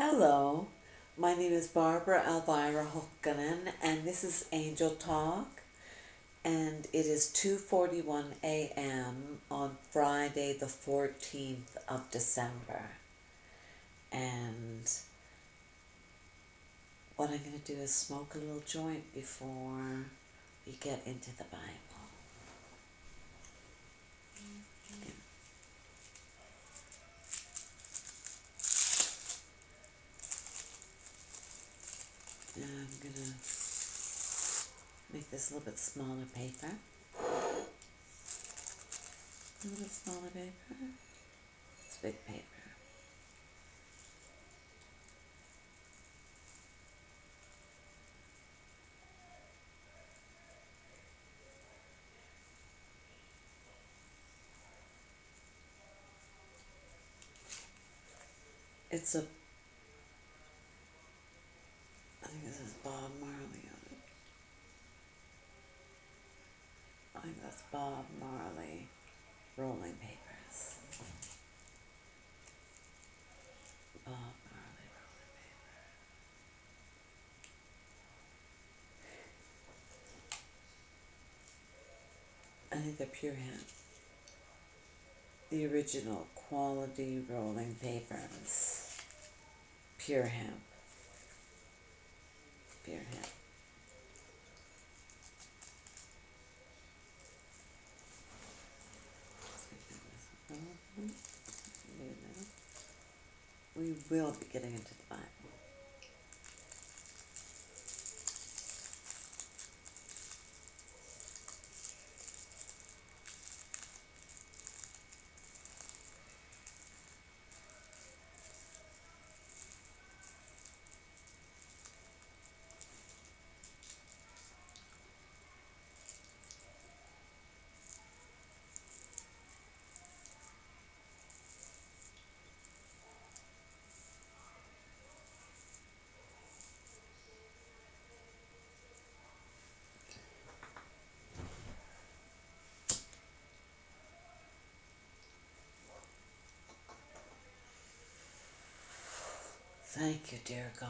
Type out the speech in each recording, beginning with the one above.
Hello, my name is Barbara Elvira Hokkanen, and this is Angel Talk, and it is 2:41 a.m. on Friday, the 14th of December. And what I'm going to do is smoke a little joint before we get into the Bible. And I'm going to make this a little bit smaller paper. A little bit smaller paper. It's big paper. It's a, I think this is Bob Marley on it. I think that's Bob Marley rolling papers. Bob Marley rolling papers. I think they're pure hemp. The original quality rolling papers. Pure hemp. Pure hemp. We will be getting into the Bible. Thank you, dear God.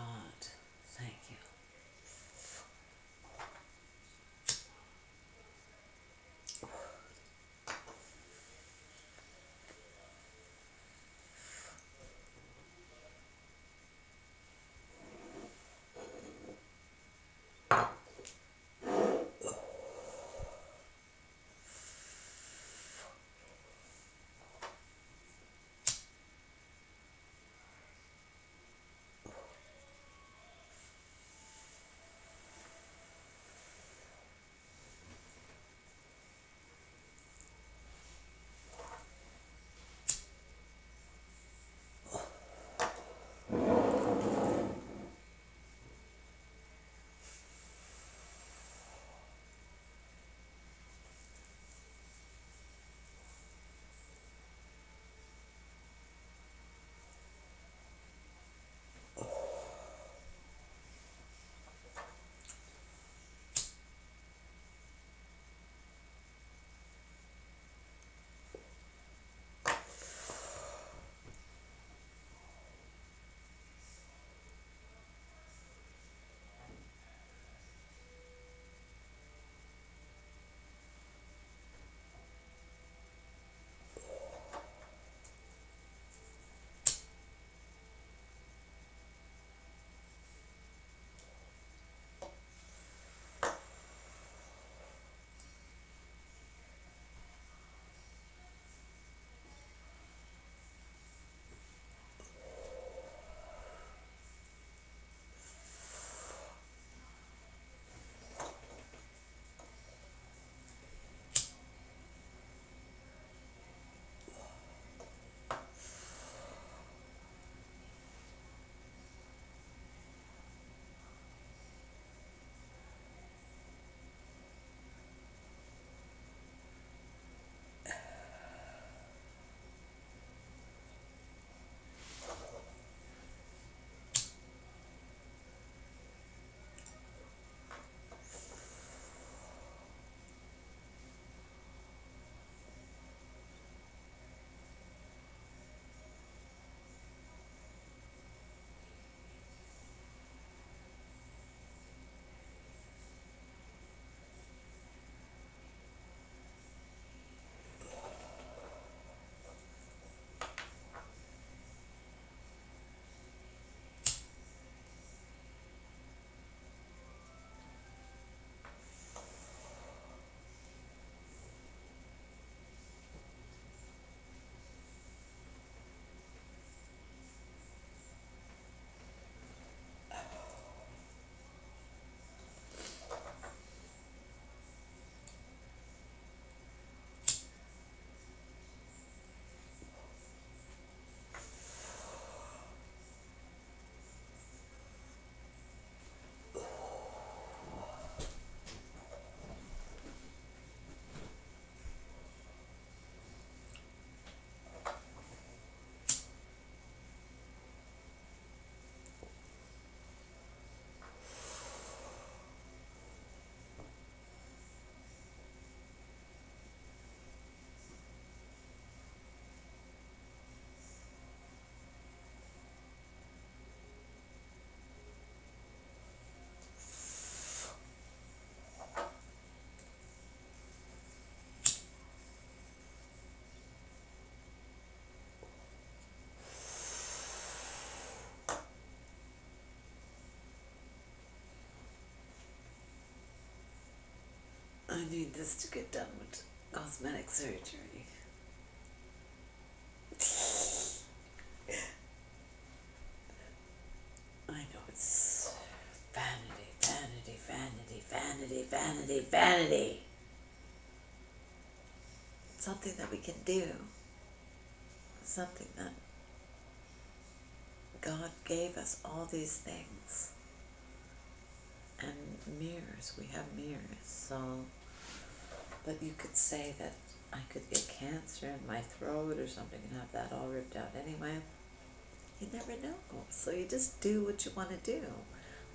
Thank you. need this to get done with cosmetic surgery. I know it's vanity, vanity, vanity, vanity, vanity, vanity. Something that we can do. Something that God gave us all these things. And mirrors, we have mirrors, so, but you could say that I could get cancer in my throat or something and have that all ripped out anyway. You never know, so you just do what you want to do.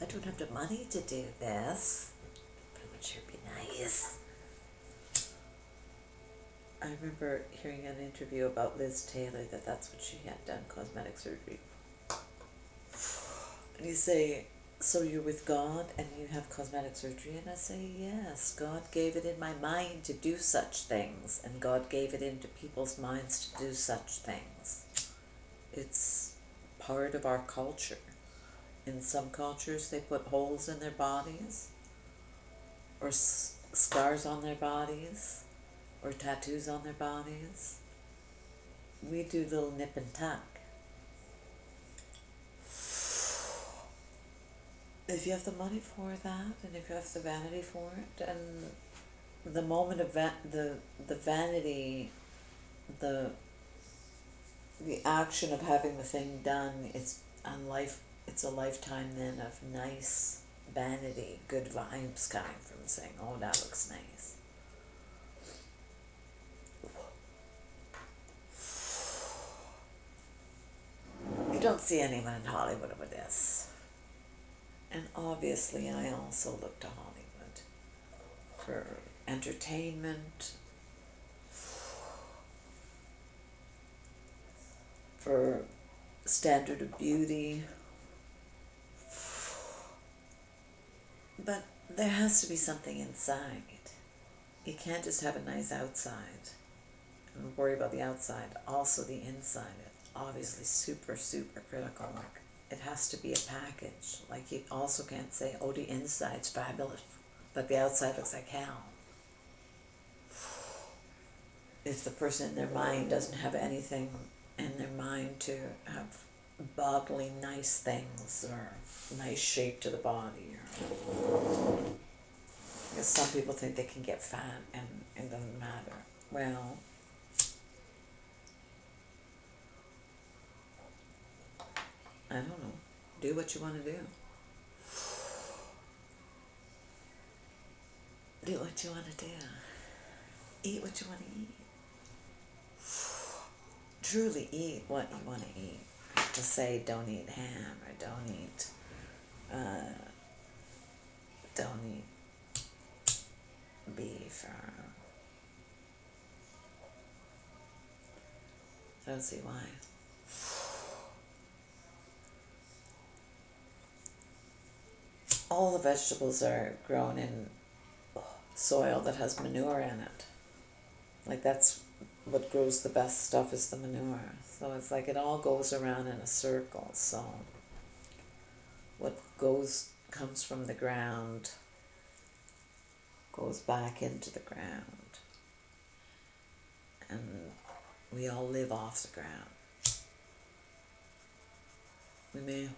I don't have the money to do this, but it would sure be nice. I remember hearing an interview about Liz Taylor that that's what she had done, cosmetic surgery. And you say, so you're with God and you have cosmetic surgery? And I say, yes, God gave it in my mind to do such things, and God gave it into people's minds to do such things. It's part of our culture. In some cultures, they put holes in their bodies, or scars on their bodies, or tattoos on their bodies. We do little nip and tuck. If you have the money for that, and if you have the vanity for it, and the moment of the vanity, the action of having the thing done, it's a lifetime then of nice vanity, good vibes coming from saying, oh, that looks nice. You don't see anyone in Hollywood with this. And obviously I also look to Hollywood for entertainment, for standard of beauty. But there has to be something inside. You can't just have a nice outside and worry about the outside. Also the inside is obviously super, super critical. Like, it has to be a package. Like, you also can't say, oh, the inside's fabulous, but the outside looks like hell. If the person in their mind doesn't have anything in their mind to have bodily nice things or nice shape to the body, or because some people think they can get fat and it doesn't matter. Well, I don't know. Do what you want to do. Do what you want to do. Eat what you want to eat. Truly eat what you want to eat. To say don't eat ham or don't eat beef, or I don't see why. All the vegetables are grown in soil that has manure in it. Like, that's what grows the best stuff, is the manure. So it's like it all goes around in a circle. So what comes from the ground goes back into the ground. And we all live off the ground. We may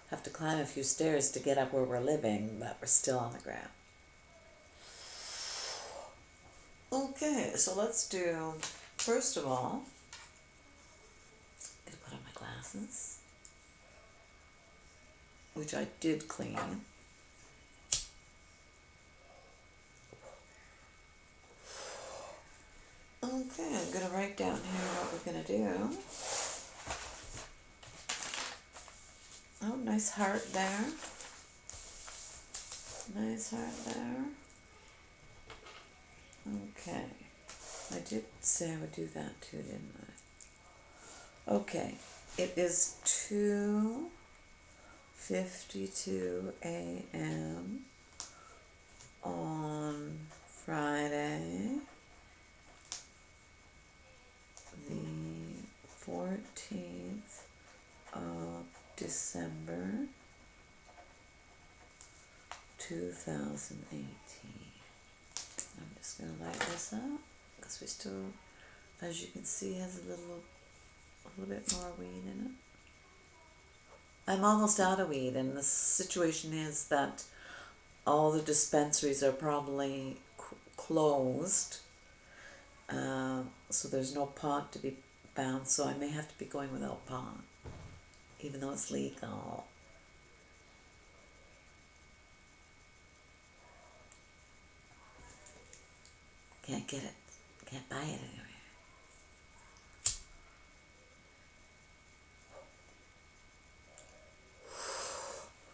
have to climb a few stairs to get up where we're living, but we're still on the ground. Okay, so let's do, first of all, I'm going to put on my glasses, which I did clean. Okay, I'm going to write down here what we're going to do. Oh, nice heart there. Nice heart there. Okay. I did say I would do that too, didn't I? Okay. It is 2:52 a.m. on Friday, the 14th of December 2018. I'm just going to light this up because we still, as you can see, has a little bit more weed in it. I'm almost out of weed, and the situation is that all the dispensaries are probably closed, so there's no pot to be found, so I may have to be going without pot, even though it's legal. Can't get it, can't buy it anywhere.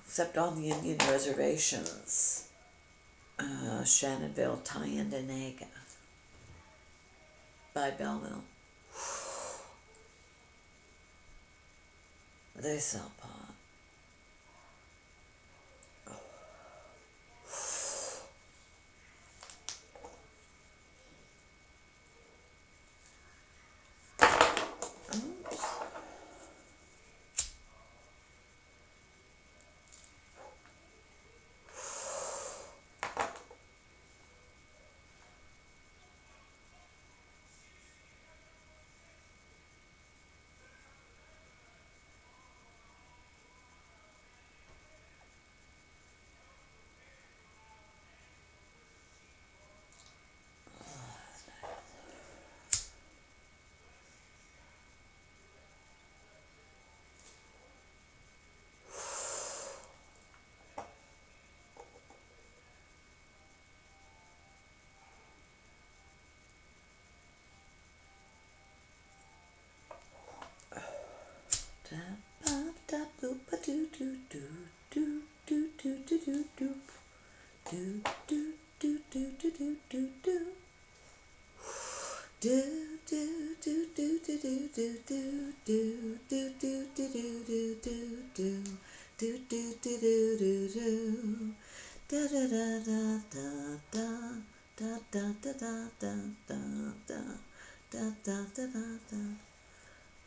Except on the Indian reservations, Shannonville, Tyendinaga, by Belleville. They sell pot.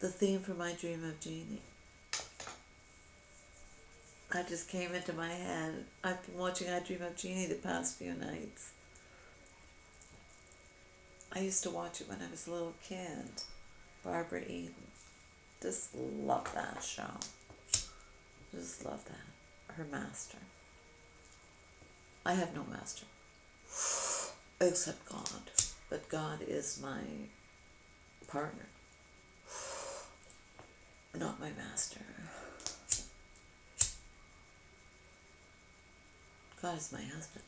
The theme for My Dream of Jeannie. I just came into my head. I've been watching I Dream of Jeannie the past few nights. I used to watch it when I was a little kid. Barbara Eden. Just love that show. Just love that. Her master. I have no master. Except God. But God is my partner. Not my master. God is my husband.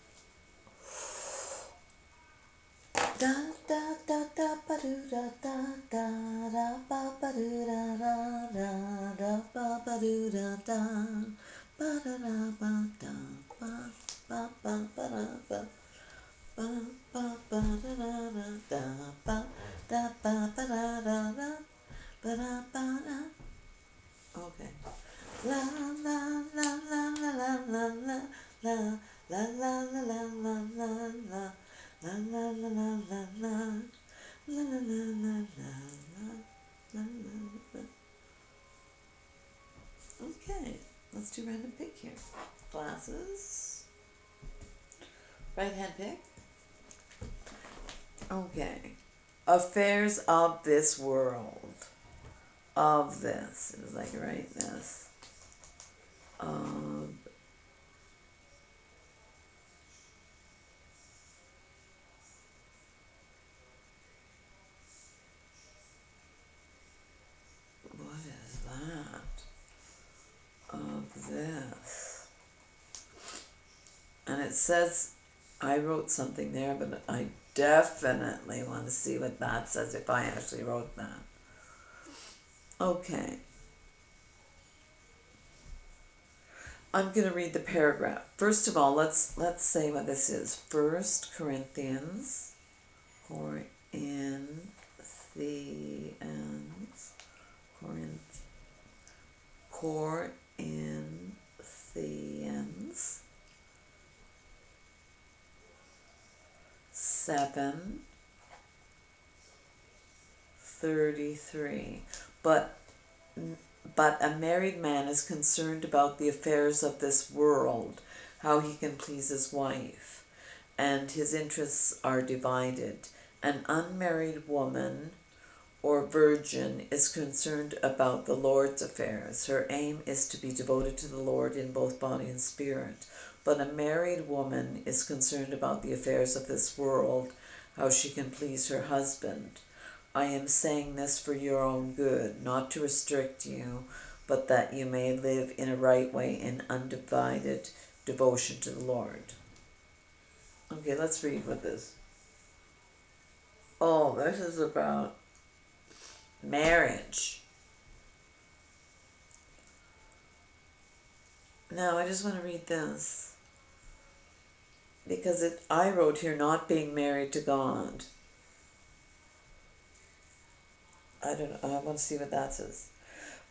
Da da da da ba do da da da da ba ba do da da da da ba ba do da da ba da da ba da ba ba ba ba da ba ba ba ba da da da ba da ba ba da da da ba da ba da. Okay. La la la la la la la la la la la la la la la la. La la la la la la la la la la la la. Okay, let's do random pick here. Glasses. Right hand pick. Okay. Affairs of this world. Of this. It was like right this. What is that? Of this. And it says, I wrote something there, but I definitely want to see what that says if I actually wrote that. Okay. I'm going to read the paragraph. First of all, let's say what this is. 1 Corinthians, Corinthians 7:33. But a married man is concerned about the affairs of this world, how he can please his wife. and his interests are divided. An unmarried woman or virgin is concerned about the Lord's affairs. Her aim is to be devoted to the Lord in both body and spirit. But a married woman is concerned about the affairs of this world, how she can please her husband. I am saying this for your own good, not to restrict you, but that you may live in a right way in undivided devotion to the Lord. Okay, let's read what this. Oh, this is about marriage. Now, I just want to read this because I wrote here not being married to God. I don't know. I want to see what that says.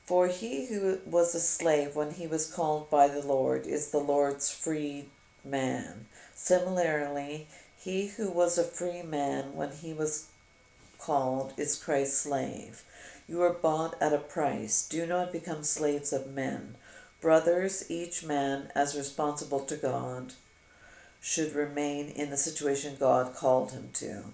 For he who was a slave when he was called by the Lord is the Lord's free man. Similarly, he who was a free man when he was called is Christ's slave. You are bought at a price. Do not become slaves of men. Brothers, each man as responsible to God should remain in the situation God called him to.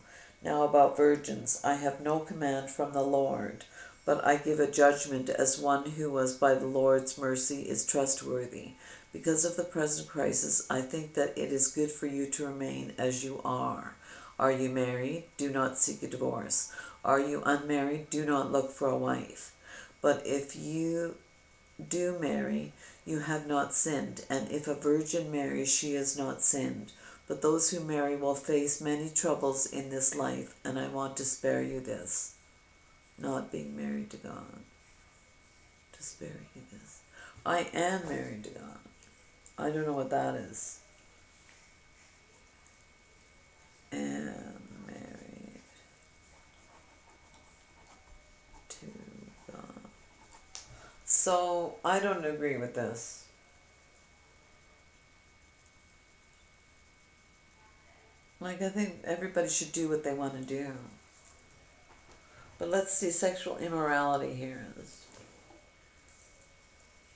Now about virgins, I have no command from the Lord, but I give a judgment as one who was by the Lord's mercy is trustworthy. Because of the present crisis, I think that it is good for you to remain as you are. Are you married? Do not seek a divorce. Are you unmarried? Do not look for a wife. But if you do marry, you have not sinned, and if a virgin marries, she has not sinned. But those who marry will face many troubles in this life, and I want to spare you this. Not being married to God. To spare you this. I am married to God. I don't know what that is. Am married to God. So, I don't agree with this. Like, I think everybody should do what they want to do. But let's see, sexual immorality here.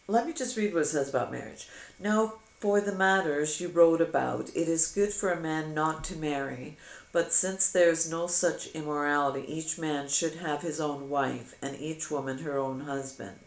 Let me just read what it says about marriage. Now, for the matters you wrote about, it is good for a man not to marry, but since there is no such immorality, each man should have his own wife, and each woman her own husband.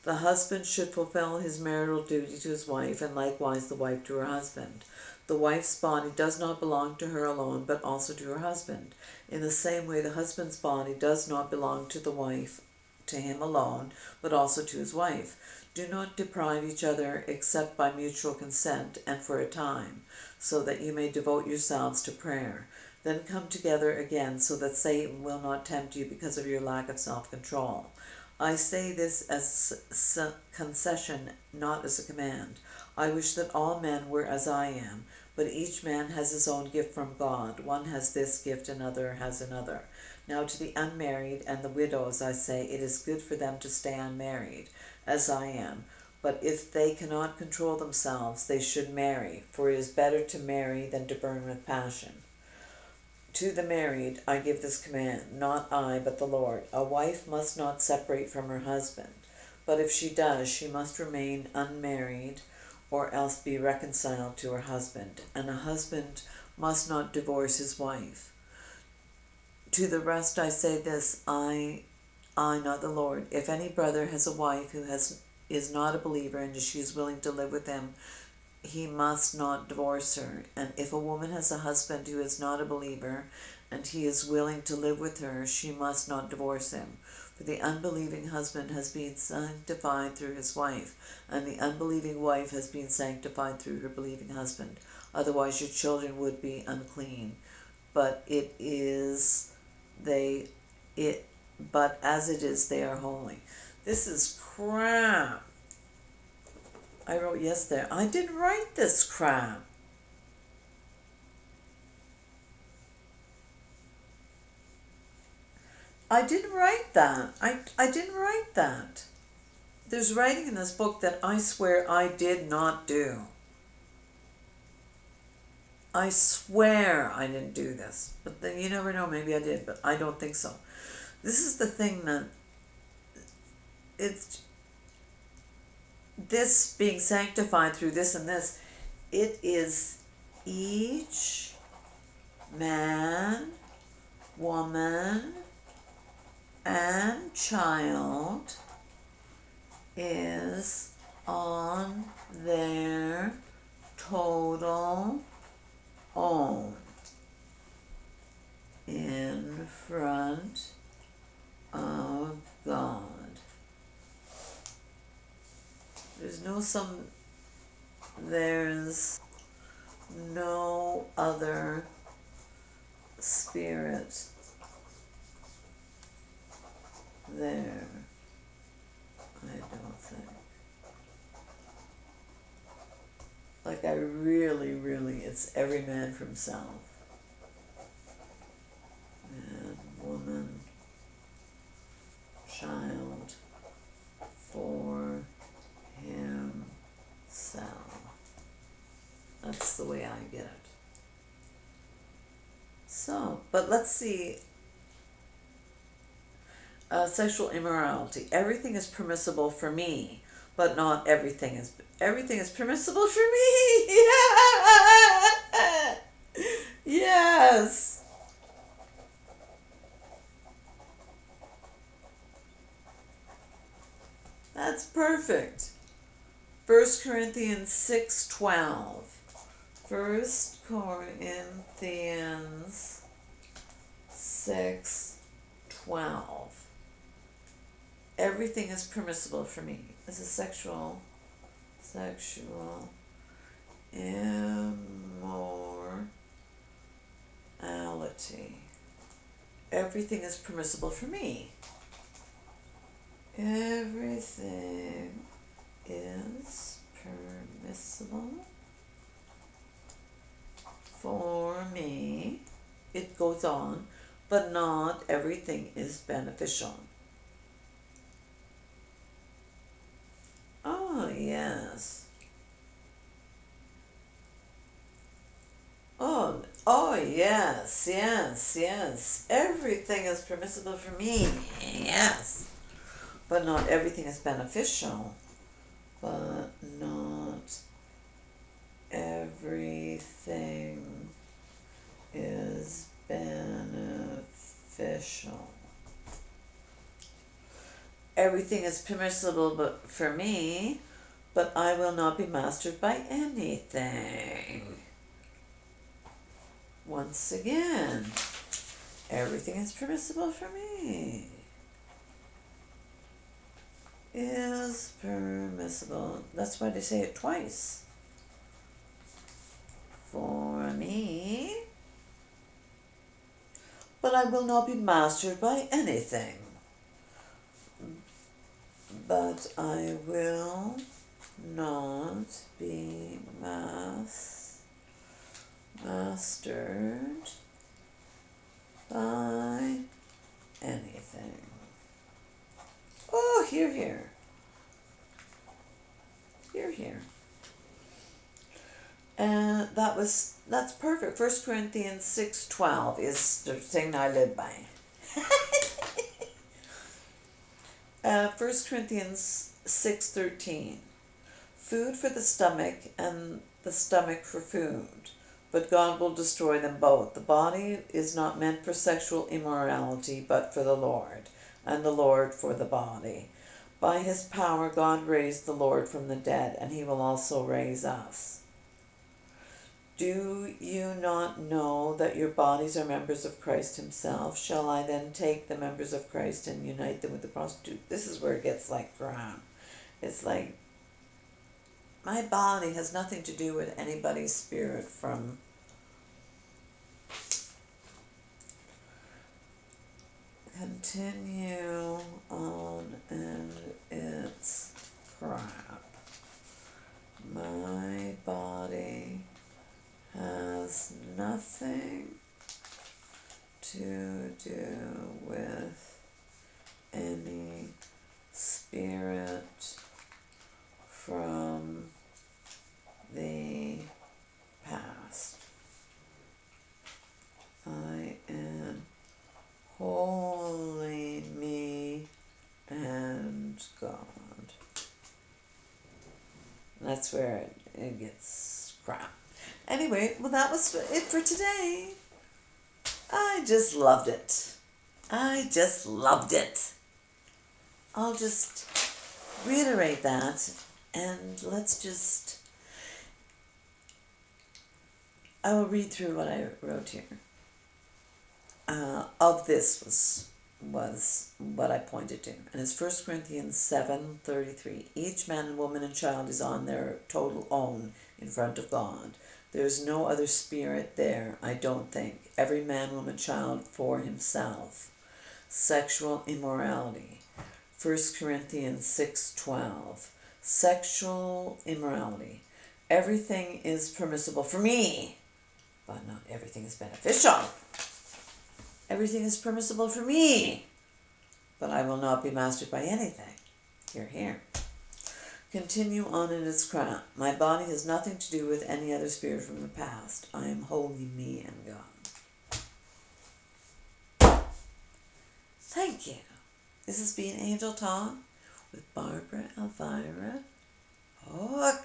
The husband should fulfill his marital duty to his wife, and likewise the wife to her husband. The wife's body does not belong to her alone, but also to her husband. In the same way, the husband's body does not belong to the wife, to him alone, but also to his wife. Do not deprive each other except by mutual consent and for a time, so that you may devote yourselves to prayer. Then come together again, so that Satan will not tempt you because of your lack of self-control. I say this as a concession, not as a command. I wish that all men were as I am, but each man has his own gift from God. One has this gift, another has another. Now to the unmarried and the widows I say, it is good for them to stay unmarried, as I am. But if they cannot control themselves, they should marry, for it is better to marry than to burn with passion. To the married I give this command, not I, but the Lord. A wife must not separate from her husband, but if she does, she must remain unmarried, or else be reconciled to her husband. And a husband must not divorce his wife. To the rest I say this, I, not the Lord. If any brother has a wife who is not a believer, and she is willing to live with him, he must not divorce her. And if a woman has a husband who is not a believer, and he is willing to live with her, she must not divorce him. For the unbelieving husband has been sanctified through his wife, and the unbelieving wife has been sanctified through her believing husband. Otherwise your children would be unclean. But but as it is, they are holy. This is crap. I wrote yes there. I didn't write this crap. I didn't write that. I didn't write that. There's writing in this book that I swear I did not do. I swear I didn't do this. But then you never know, maybe I did, but I don't think so. This is the thing that it's this being sanctified through this and this, it is each man, woman, and child is on their total own in front of God. There's no other spirit there, I don't think. Like I really, it's every man for himself. Man, woman, child, for himself. That's the way I get it. So, but let's see. Sexual immorality. Everything is permissible for me, but not everything is. Everything is permissible for me. Yeah. Yes. That's perfect. 1 Corinthians 6:12. 1 Corinthians 6:12. Everything is permissible for me. This is sexual immorality. Everything is permissible for me. Everything is permissible for me. It goes on, but not everything is beneficial. Oh, yes. Oh, yes. Everything is permissible for me. Yes. But not everything is beneficial. But not everything is beneficial. Everything is permissible but for me, but I will not be mastered by anything. Once again, everything is permissible for me. Is permissible. That's why they say it twice. For me, but I will not be mastered by anything. But I will not be mastered by anything. Oh, here. And that's perfect. 1 Corinthians 6:12 is the thing I live by. 1 Corinthians 6:13. Food for the stomach and the stomach for food, but God will destroy them both. The body is not meant for sexual immorality, but for the Lord, and the Lord for the body. By his power God raised the Lord from the dead, and he will also raise us. Do you not know that your bodies are members of Christ himself? Shall I then take the members of Christ and unite them with the prostitute? This is where it gets like ground. It's like, my body has nothing to do with anybody's spirit from continue on and it's crap. My body has nothing to do with any spirit from the past. I am wholly me and God. That's where it gets crap. Anyway, well, that was it for today. I just loved it. I just loved it. I'll just reiterate that, and I will read through what I wrote here. Of this was what I pointed to, and it's 1 Corinthians 7:33. Each man and woman and child is on their total own in front of God. There is no other spirit there, I don't think. Every man, woman, child for himself. Sexual immorality. 1 Corinthians 6:12. Sexual immorality. Everything is permissible for me, but not everything is beneficial. Everything is permissible for me, but I will not be mastered by anything. Hear, hear. Continue on in its crown. My body has nothing to do with any other spirit from the past. I am wholly me and God. Thank you. This has been Angel Talk with Barbara Elvira Hockanen.